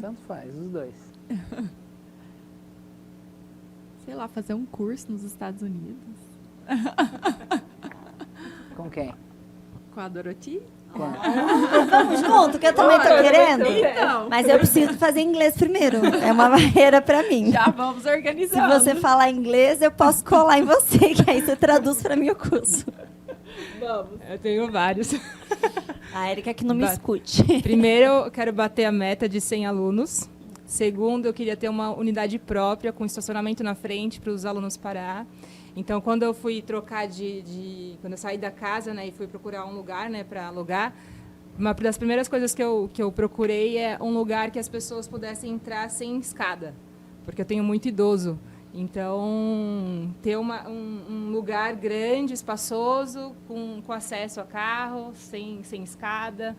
S1: Tanto faz, os dois.
S4: Sei lá, fazer um curso nos Estados Unidos.
S1: Com quem?
S4: Com a Dorothy?
S2: Vamos junto, que eu também tô querendo.
S4: Então,
S2: Mas eu preciso fazer inglês primeiro. É uma barreira pra mim.
S4: já vamos
S2: Se
S4: organizando.
S2: você falar inglês, eu posso colar em você, que aí você traduz pra mim o curso.
S3: Eu tenho vários.
S2: A Erika que não me escute.
S3: Primeiro, eu quero bater a meta de 100 alunos. Segundo, eu queria ter uma unidade própria, com estacionamento na frente, para os alunos parar. Então, quando eu fui trocar quando eu saí da casa, né, e fui procurar um lugar, né, para alugar, uma das primeiras coisas que eu procurei é um lugar que as pessoas pudessem entrar sem escada, porque eu tenho muito idoso. Então, ter um lugar grande, espaçoso, com acesso a carro, sem escada,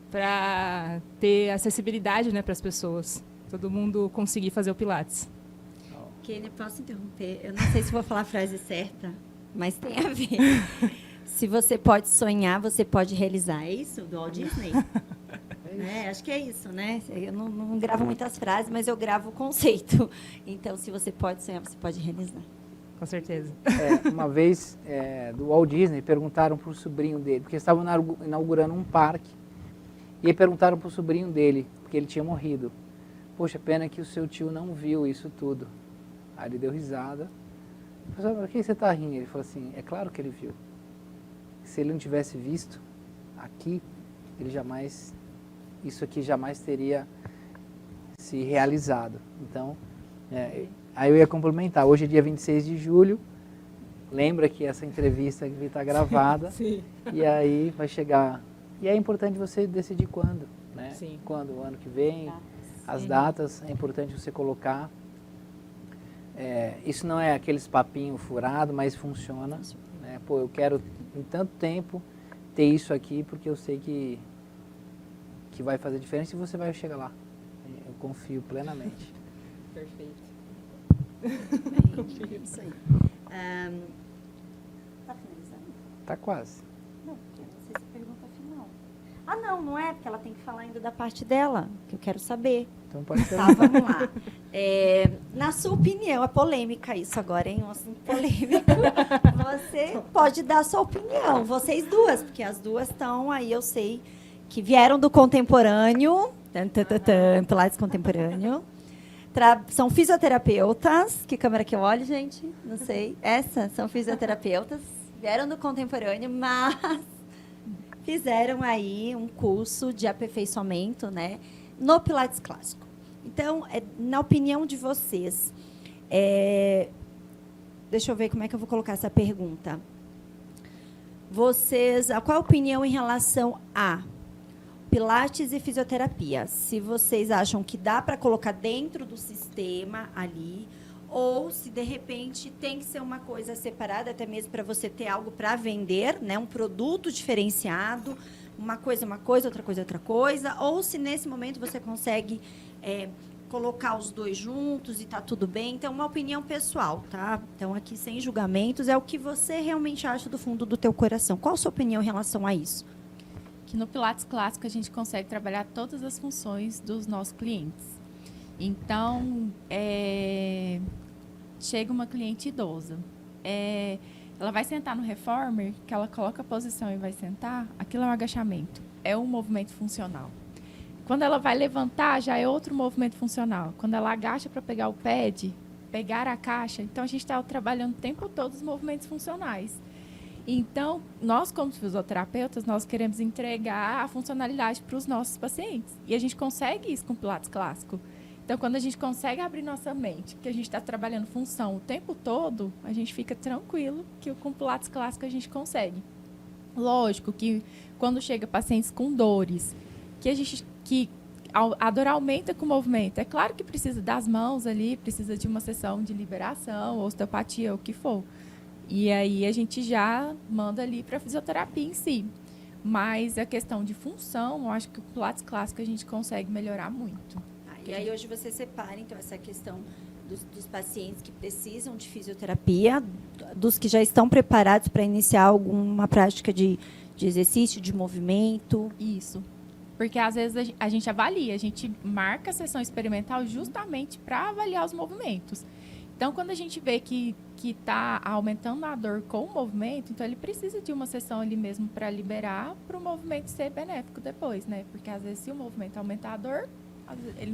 S3: para ter acessibilidade, né, para as pessoas. Todo mundo conseguir fazer o Pilates.
S2: Kenny, posso interromper? Eu não sei se vou falar a frase certa, mas tem a ver. Se você pode sonhar, você pode realizar. É isso do Walt Disney? Acho que é isso, né? Eu não gravo muitas frases, mas eu gravo o conceito. Então, se você pode sonhar, você pode realizar.
S3: Com certeza.
S1: Uma vez, do Walt Disney, perguntaram para o sobrinho dele, porque eles estavam inaugurando um parque, e aí perguntaram para o sobrinho dele, porque ele tinha morrido. Poxa, pena que o seu tio não viu isso tudo. Aí ele deu risada. Falei, por que você está rindo? Ele falou assim, é claro que ele viu. Se ele não tivesse visto aqui, isso aqui jamais teria se realizado. Então, aí eu ia complementar. Hoje é dia 26 de julho. Lembra que essa entrevista aqui está gravada.
S3: Sim.
S1: E aí vai chegar. E é importante você decidir quando, né?
S3: Sim.
S1: Quando, o ano que vem, as datas, é importante você colocar. Isso não é aqueles papinhos furados, mas funciona. Né? Pô, eu quero em tanto tempo ter isso aqui, porque eu sei que vai fazer diferença e você vai chegar lá. Eu confio plenamente.
S3: Perfeito.
S2: É isso aí. Tá finalizando?
S1: Tá quase.
S2: Não, porque eu não sei se é pergunta final. Ah, não é, porque ela tem que falar ainda da parte dela, que eu quero saber.
S1: Então pode ser.
S2: Tá, vamos lá. Na sua opinião, é polêmica isso agora, hein? Um assunto polêmico. Você pode dar a sua opinião, vocês duas, porque as duas estão aí, eu sei, que vieram do contemporâneo, Pilates contemporâneo. São fisioterapeutas. Que câmera que eu olho, gente? Não sei. São fisioterapeutas. Vieram do contemporâneo, mas fizeram aí um curso de aperfeiçoamento, né, no Pilates clássico. Então, na opinião de vocês, deixa eu ver como é que eu vou colocar essa pergunta. Qual a opinião em relação a Pilates e fisioterapia? Se vocês acham que dá para colocar dentro do sistema ali, ou se, de repente, tem que ser uma coisa separada, até mesmo para você ter algo para vender, né? Um produto diferenciado, uma coisa, outra coisa, ou se, nesse momento, você consegue colocar os dois juntos e está tudo bem. Então, uma opinião pessoal, tá? Então, aqui, sem julgamentos, é o que você realmente acha do fundo do teu coração. Qual a sua opinião em relação a isso?
S4: Que no Pilates clássico a gente consegue trabalhar todas as funções dos nossos clientes. Então, chega uma cliente idosa, ela vai sentar no reformer, que ela coloca a posição e vai sentar, aquilo é um agachamento, é um movimento funcional. Quando ela vai levantar, já é outro movimento funcional. Quando ela agacha para pegar o pad, pegar a caixa, então a gente está trabalhando o tempo todo os movimentos funcionais. Então, nós, como fisioterapeutas, nós queremos entregar a funcionalidade para os nossos pacientes. E a gente consegue isso com o Pilates clássico. Então, quando a gente consegue abrir nossa mente, que a gente está trabalhando função o tempo todo, a gente fica tranquilo que com o Pilates clássico a gente consegue. Lógico que quando chega pacientes com dores, que a dor aumenta com o movimento, é claro que precisa das mãos ali, precisa de uma sessão de liberação, osteopatia, o que for. E aí a gente já manda ali para a fisioterapia em si. Mas a questão de função, eu acho que o Pilates clássico a gente consegue melhorar muito.
S2: E aí hoje você separa, então, essa questão dos pacientes que precisam de fisioterapia, dos que já estão preparados para iniciar alguma prática de exercício, de movimento.
S4: Isso. Porque, às vezes, a gente avalia, a gente marca a sessão experimental justamente para avaliar os movimentos. Então, quando a gente vê que está aumentando a dor com o movimento, então ele precisa de uma sessão ali mesmo para liberar, para o movimento ser benéfico depois, né? Porque, às vezes, se o movimento aumentar a dor, ele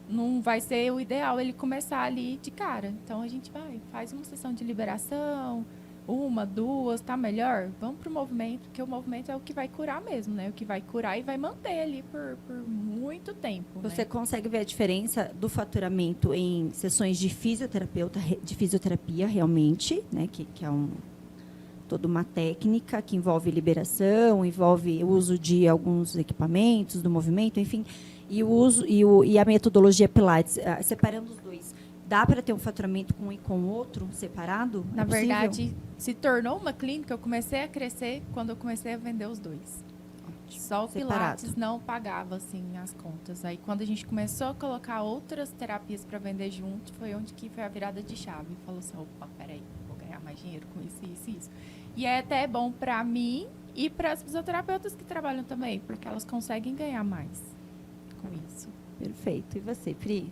S4: não vai ser o ideal ele começar ali de cara. Então, a gente faz uma sessão de liberação, 1, 2, tá melhor? Vamos para o movimento, porque o movimento é o que vai curar mesmo, né? O que vai curar e vai manter ali por muito tempo.
S2: Você
S4: né?
S2: consegue ver a diferença do faturamento em sessões de fisioterapia realmente, né? Que é toda uma técnica que envolve liberação, envolve o uso de alguns equipamentos, do movimento, enfim, e o uso e a metodologia Pilates, separando os dois. Dá para ter um faturamento com um e com o outro separado?
S4: Na verdade, se tornou uma clínica, eu comecei a crescer quando eu comecei a vender os dois. Só o Pilates não pagava assim as contas. Aí quando a gente começou a colocar outras terapias para vender junto, foi onde que foi a virada de chave. Falou assim, opa, peraí, vou ganhar mais dinheiro com isso, isso e isso. E é até bom para mim e para as fisioterapeutas que trabalham também, porque elas conseguem ganhar mais com isso.
S2: Perfeito. E você, Pri?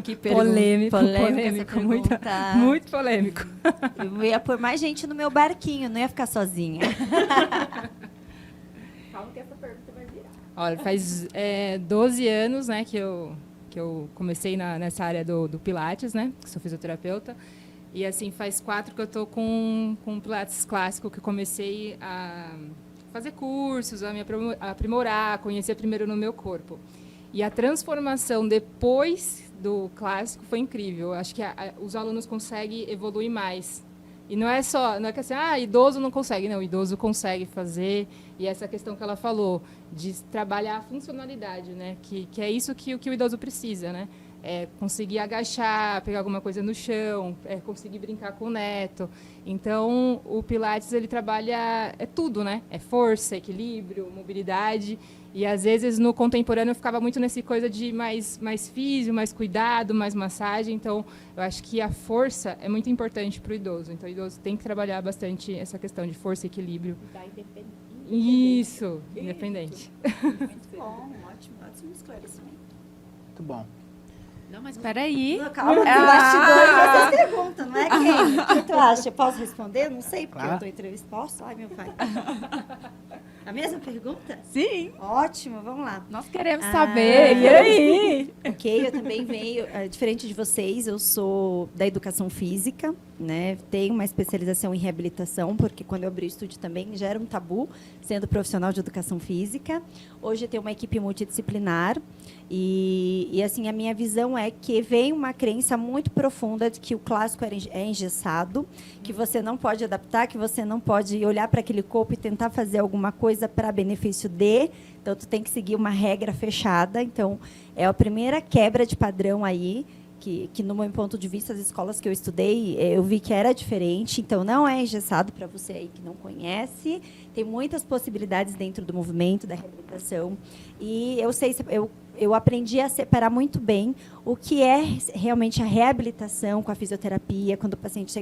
S3: Que polêmico, muito polêmico.
S2: Eu ia pôr mais gente no meu barquinho, não ia ficar sozinha.
S4: Calma que essa pergunta vai virar.
S3: Olha, faz 12 anos, né, que eu comecei nessa área do Pilates, né, que sou fisioterapeuta. E, assim, faz 4 que eu estou com Pilates clássico, que eu comecei a fazer cursos, a me aprimorar, a conhecer primeiro no meu corpo. E a transformação depois do clássico foi incrível. Acho que os alunos conseguem evoluir mais. E não é que assim, idoso não consegue. Não, o idoso consegue fazer. E essa questão que ela falou, de trabalhar a funcionalidade, né? Que é isso que o idoso precisa, né? É conseguir agachar, pegar alguma coisa no chão, conseguir brincar com o neto. Então, o Pilates, ele trabalha tudo, né? É força, equilíbrio, mobilidade. E, às vezes, no contemporâneo, eu ficava muito nessa coisa de mais físio, mais cuidado, mais massagem. Então, eu acho que a força é muito importante para o idoso. Então, o idoso tem que trabalhar bastante essa questão de força e equilíbrio. Isso, independente.
S2: Muito bom, ótimo esclarecimento.
S1: Muito bom.
S4: Não, mas peraí.
S2: Calma, bastidores, vocês perguntam, não é quem? O que tu acha? Posso responder? Não sei, porque eu estou entrevistando. Posso? Ai, meu pai. A mesma pergunta?
S4: Sim.
S2: Ótimo, vamos lá.
S4: Nós queremos saber. E aí?
S2: Ok, eu também venho, diferente de vocês, eu sou da educação física, né? Tenho uma especialização em reabilitação, porque quando eu abri o estúdio também já era um tabu, sendo profissional de educação física. Hoje eu tenho uma equipe multidisciplinar e assim, a minha visão é que vem uma crença muito profunda de que o clássico é engessado, que você não pode adaptar, que você não pode olhar para aquele corpo e tentar fazer alguma coisa para benefício de. Então, tu tem que seguir uma regra fechada. Então, é a primeira quebra de padrão aí, que no meu ponto de vista, as escolas que eu estudei, eu vi que era diferente. Então, não é engessado para você aí que não conhece. Tem muitas possibilidades dentro do movimento, da reabilitação. E eu aprendi a separar muito bem o que é realmente a reabilitação com a fisioterapia, quando o paciente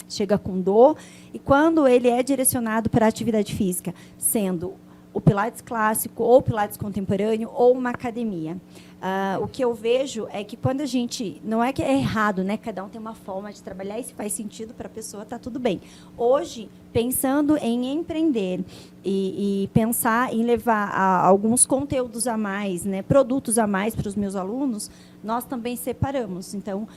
S2: chega com dor, e quando ele é direcionado para a atividade física, sendo o Pilates clássico, ou Pilates contemporâneo, ou uma academia. O que eu vejo é que quando a gente... Não é que é errado, né? Cada um tem uma forma de trabalhar e se faz sentido para a pessoa, está tudo bem. Hoje, pensando em empreender e pensar em levar alguns conteúdos a mais, né? Produtos a mais para os meus alunos, nós também separamos. Então,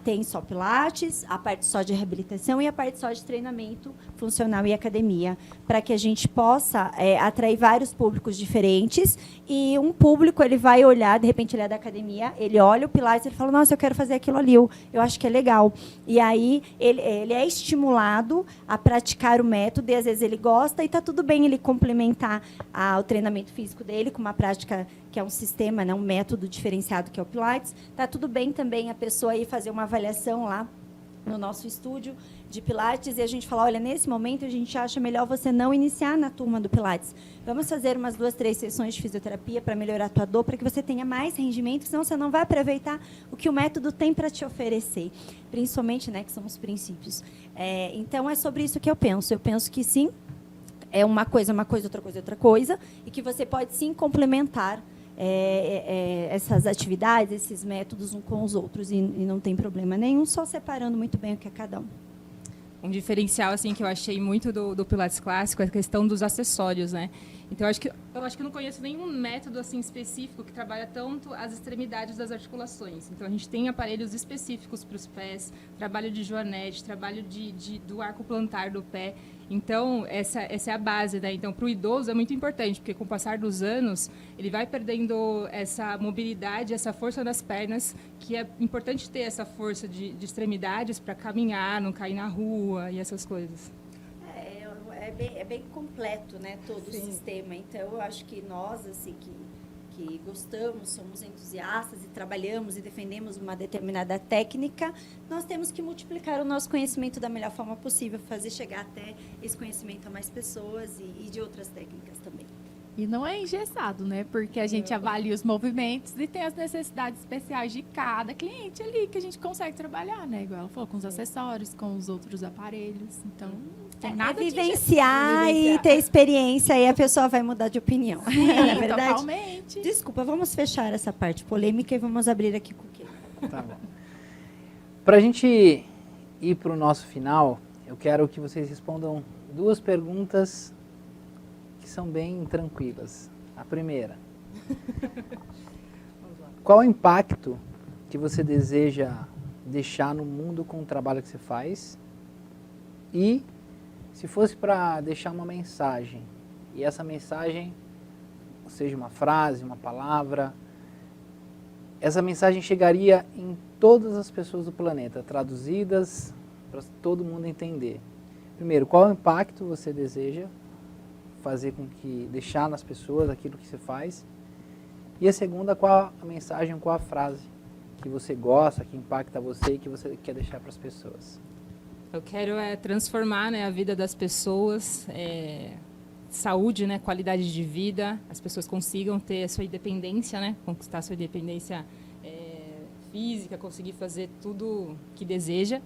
S2: tem só Pilates, a parte só de reabilitação e a parte só de treinamento funcional e academia, para que a gente possa atrair vários públicos diferentes. E um público, ele vai olhar, de repente ele é da academia, ele olha o Pilates e ele fala, nossa, eu quero fazer aquilo ali, eu acho que é legal. E aí ele é estimulado a praticar o método, e às vezes ele gosta, e está tudo bem ele complementar o treinamento físico dele com uma prática que é um sistema, né, um método diferenciado que é o Pilates. Está tudo bem também a pessoa ir fazer uma avaliação lá no nosso estúdio de Pilates, e a gente fala, olha, nesse momento a gente acha melhor você não iniciar na turma do Pilates. Vamos fazer umas 2, 3 sessões de fisioterapia para melhorar a tua dor, para que você tenha mais rendimento, senão você não vai aproveitar o que o método tem para te oferecer. Principalmente, né, que são os princípios. Então, é sobre isso que eu penso. Eu penso que, sim, é uma coisa, outra coisa, e que você pode, sim, complementar essas atividades, esses métodos uns com os outros, e não tem problema nenhum, só separando muito bem o que é cada um.
S3: Um diferencial assim que eu achei muito do Pilates clássico é a questão dos acessórios, né? Então eu acho que eu não conheço nenhum método assim específico que trabalha tanto as extremidades das articulações. Então a gente tem aparelhos específicos para os pés, trabalho de joanete, trabalho do arco plantar do pé. Então essa é a base, né? Então para o idoso é muito importante, porque com o passar dos anos ele vai perdendo essa mobilidade, essa força nas pernas, que é importante ter essa força de extremidades para caminhar, não cair na rua e essas coisas.
S2: É bem completo, né, todo o sistema. Então, eu acho que nós, assim, que gostamos, somos entusiastas e trabalhamos e defendemos uma determinada técnica, nós temos que multiplicar o nosso conhecimento da melhor forma possível, fazer chegar até esse conhecimento a mais pessoas e de outras técnicas também.
S4: E não é engessado, né? Porque a gente avalia os movimentos e tem as necessidades especiais de cada cliente ali que a gente consegue trabalhar, né? Igual ela falou, com os acessórios, com os outros aparelhos. Então, não tem nada de
S2: vivenciar e ter experiência, aí a pessoa vai mudar de opinião.
S4: Sim,
S2: não é verdade?
S4: Totalmente.
S2: Desculpa, vamos fechar essa parte polêmica e vamos abrir aqui com o quê?
S1: Tá bom. Para a gente ir para o nosso final, eu quero que vocês respondam 2 perguntas que são bem tranquilas. A primeira, qual o impacto que você deseja deixar no mundo com o trabalho que você faz? E se fosse para deixar uma mensagem, e essa mensagem seja uma frase, uma palavra, essa mensagem chegaria em todas as pessoas do planeta, traduzidas para todo mundo entender. Primeiro, qual o impacto você deseja fazer com que deixar nas pessoas aquilo que você faz? E a segunda, qual a mensagem, qual a frase que você gosta, que impacta você e que você quer deixar para as pessoas?
S3: Eu quero transformar, né, a vida das pessoas, saúde, né, qualidade de vida, as pessoas consigam ter a sua independência, né, conquistar a sua independência física, conseguir fazer tudo que deseja.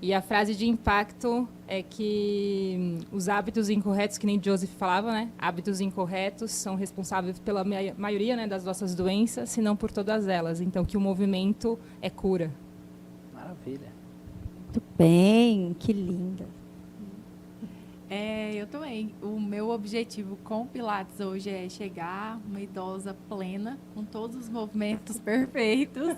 S3: E a frase de impacto é que os hábitos incorretos, que nem Joseph falava, né? Hábitos incorretos são responsáveis pela maioria, né, das nossas doenças, se não por todas elas. Então, que o movimento é cura.
S1: Maravilha.
S2: Muito bem, que linda.
S4: Eu também. O meu objetivo com o Pilates hoje é chegar uma idosa plena, com todos os movimentos perfeitos.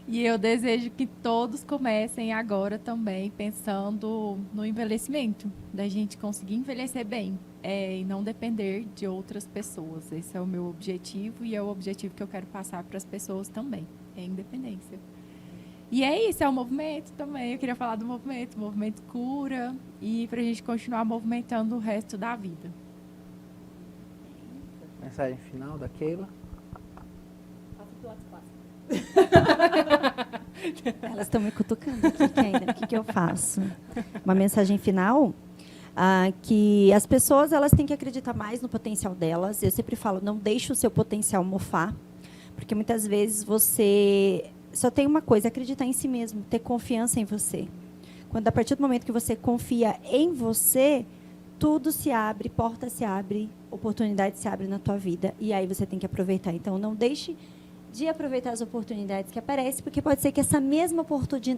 S4: E eu desejo que todos comecem agora também, pensando no envelhecimento, da gente conseguir envelhecer bem e não depender de outras pessoas. Esse é o meu objetivo e é o objetivo que eu quero passar para as pessoas também, é a independência. E é isso, é o movimento também. Eu queria falar do movimento. O movimento cura e para a gente continuar movimentando o resto da vida.
S1: Mensagem final da Keila.
S2: Elas estão me cutucando aqui, Kendra. O que eu faço? Uma mensagem final? Que as pessoas elas têm que acreditar mais no potencial delas. Eu sempre falo, não deixe o seu potencial mofar. Porque muitas vezes você... só tem uma coisa, acreditar em si mesmo, ter confiança em você. Quando a partir do momento que você confia em você, tudo se abre, porta se abre, oportunidade se abre na tua vida. E aí você tem que aproveitar. Então, não deixe de aproveitar as oportunidades que aparecem, porque pode ser que essa mesma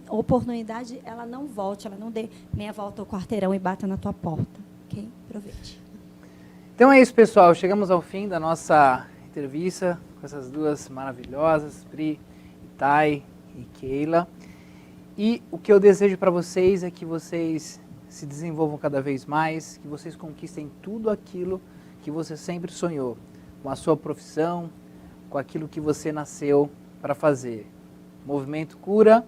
S2: oportunidade ela não volte, ela não dê meia volta ao quarteirão e bata na tua porta. Ok? Aproveite.
S1: Então é isso, pessoal. Chegamos ao fim da nossa entrevista com essas duas maravilhosas, Pri, Thay e Keila. E o que eu desejo para vocês é que vocês se desenvolvam cada vez mais, que vocês conquistem tudo aquilo que você sempre sonhou, com a sua profissão, com aquilo que você nasceu para fazer. Movimento Cura.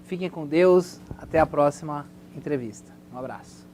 S1: Fiquem com Deus. Até a próxima entrevista. Um abraço.